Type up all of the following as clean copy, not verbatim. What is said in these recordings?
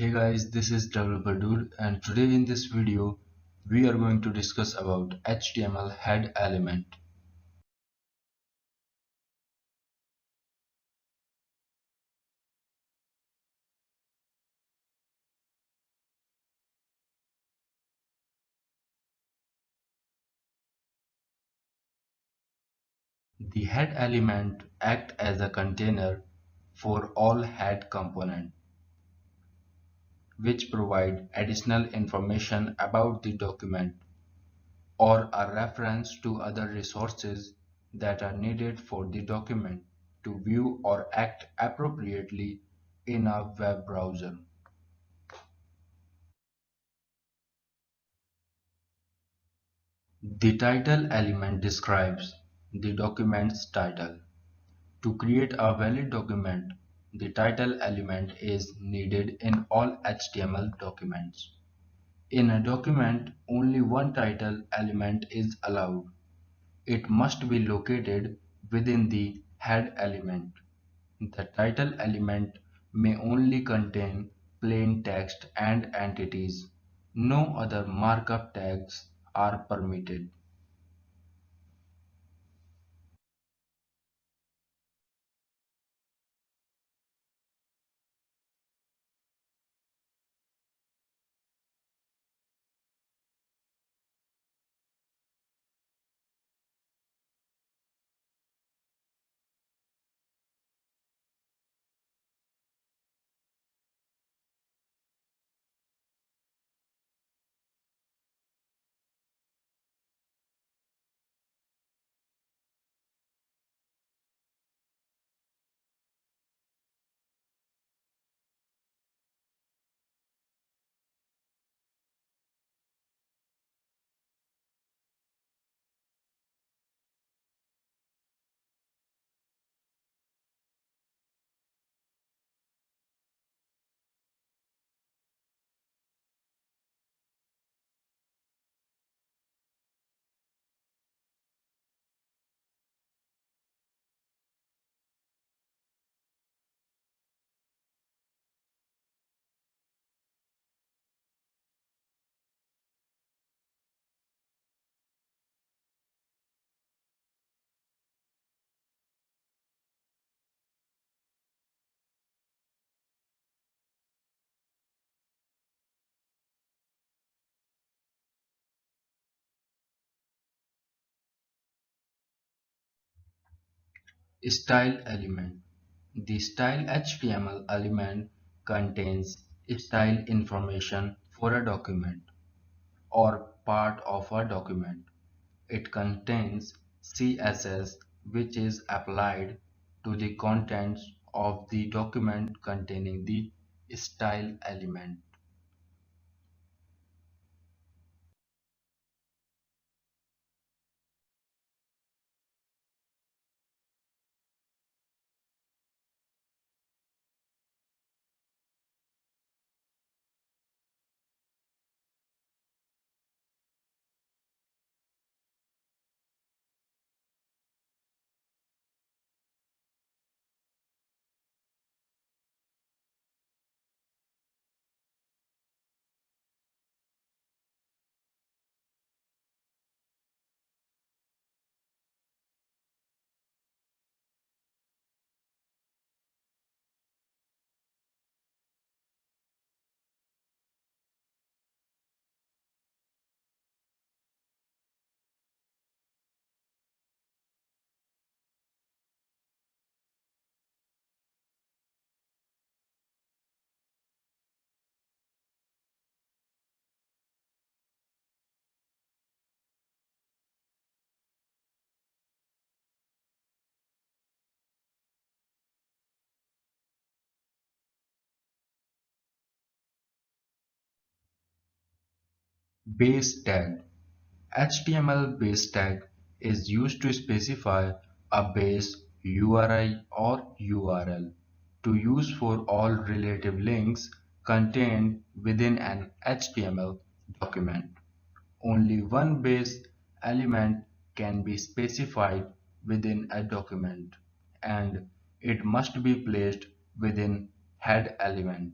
Hey guys, this is Developer Dude, and today in this video we are going to discuss about HTML head element. The head element acts as a container for all head components, which provide additional information about the document or a reference to other resources that are needed for the document to view or act appropriately in a web browser. The title element describes the document's title. To create a valid document, the title element is needed in all HTML documents. In a document, only one title element is allowed. It must be located within the head element. The title element may only contain plain text and entities. No other markup tags are permitted. Style element. The style HTML element contains style information for a document or part of a document. It contains CSS which is applied to the contents of the document containing the style element. Base tag. HTML base tag is used to specify a base URI or URL to use for all relative links contained within an HTML document. Only one base element can be specified within a document, and it must be placed within head element.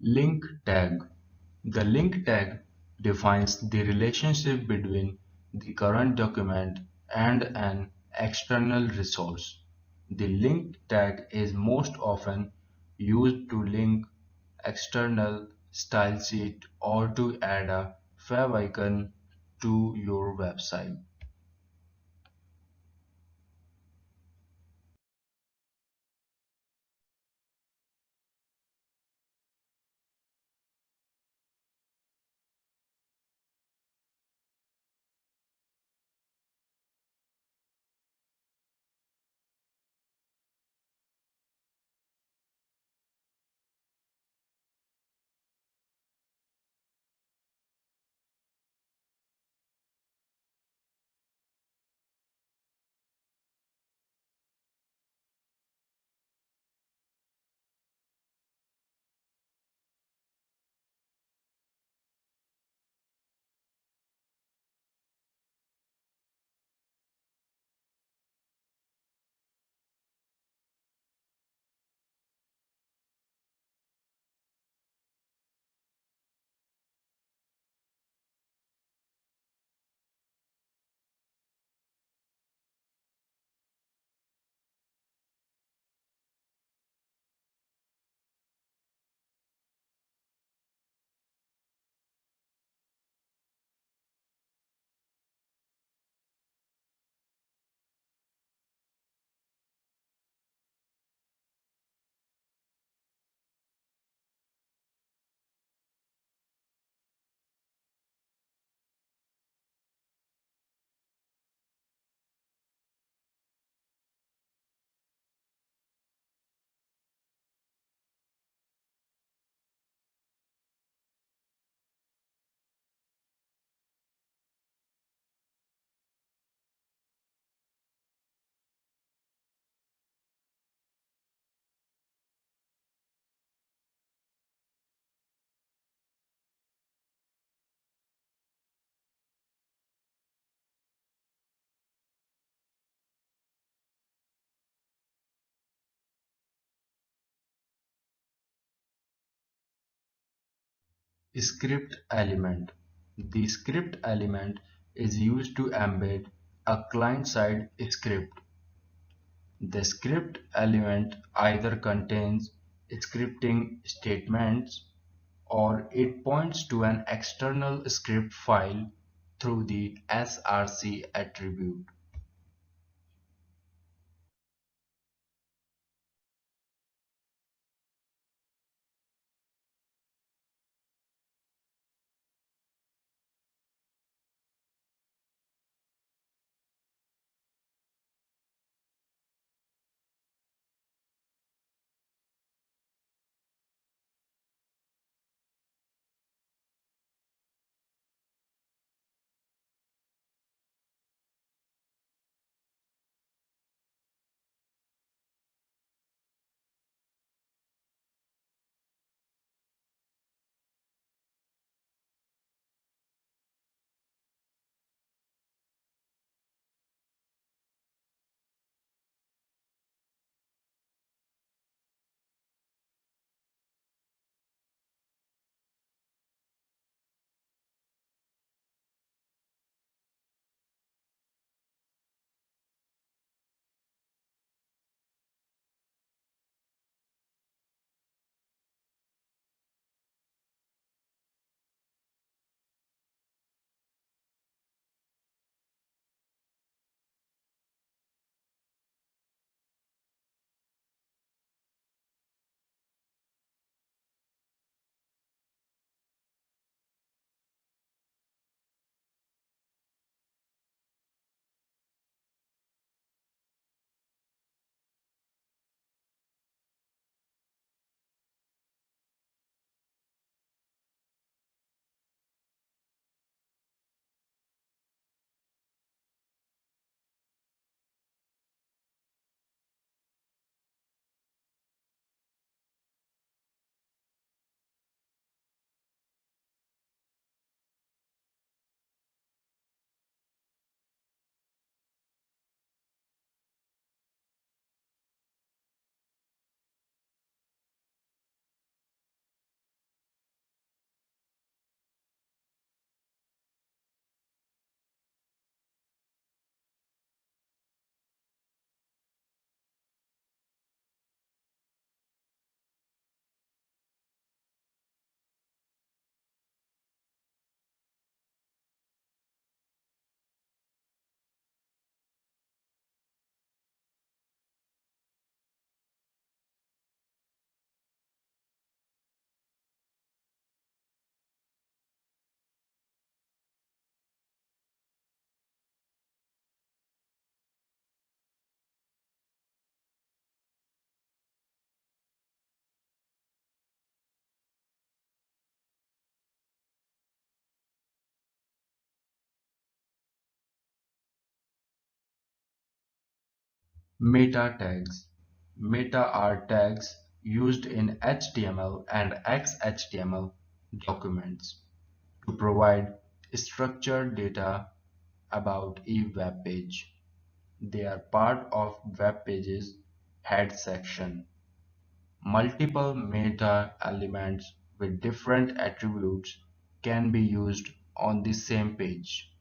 Link tag. The link tag defines the relationship between the current document and an external resource. The link tag is most often used to link external style sheet or to add a favicon to your website. Script element. The script element is used to embed a client-side script. The script element either contains scripting statements or it points to an external script file through the src attribute. Meta tags. Meta are tags used in HTML and XHTML documents to provide structured data about a web page. They are part of web page's head section. Multiple meta elements with different attributes can be used on the same page.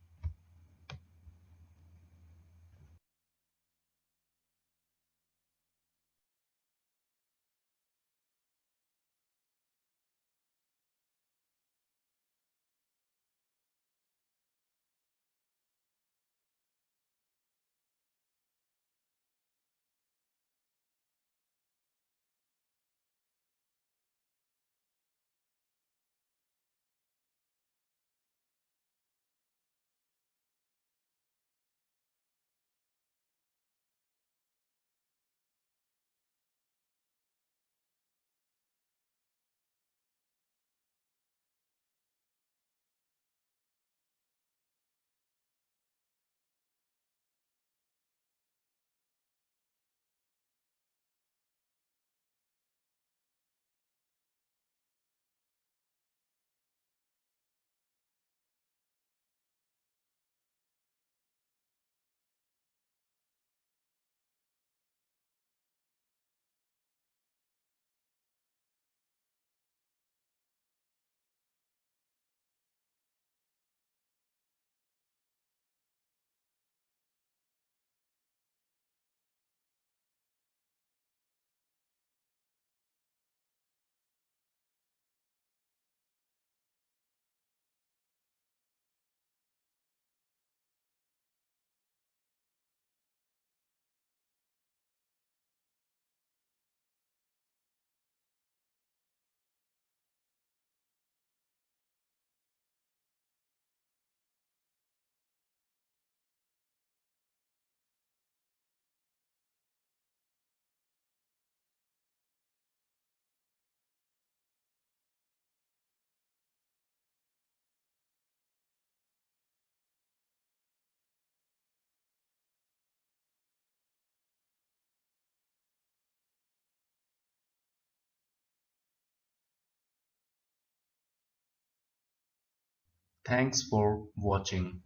Thanks for watching.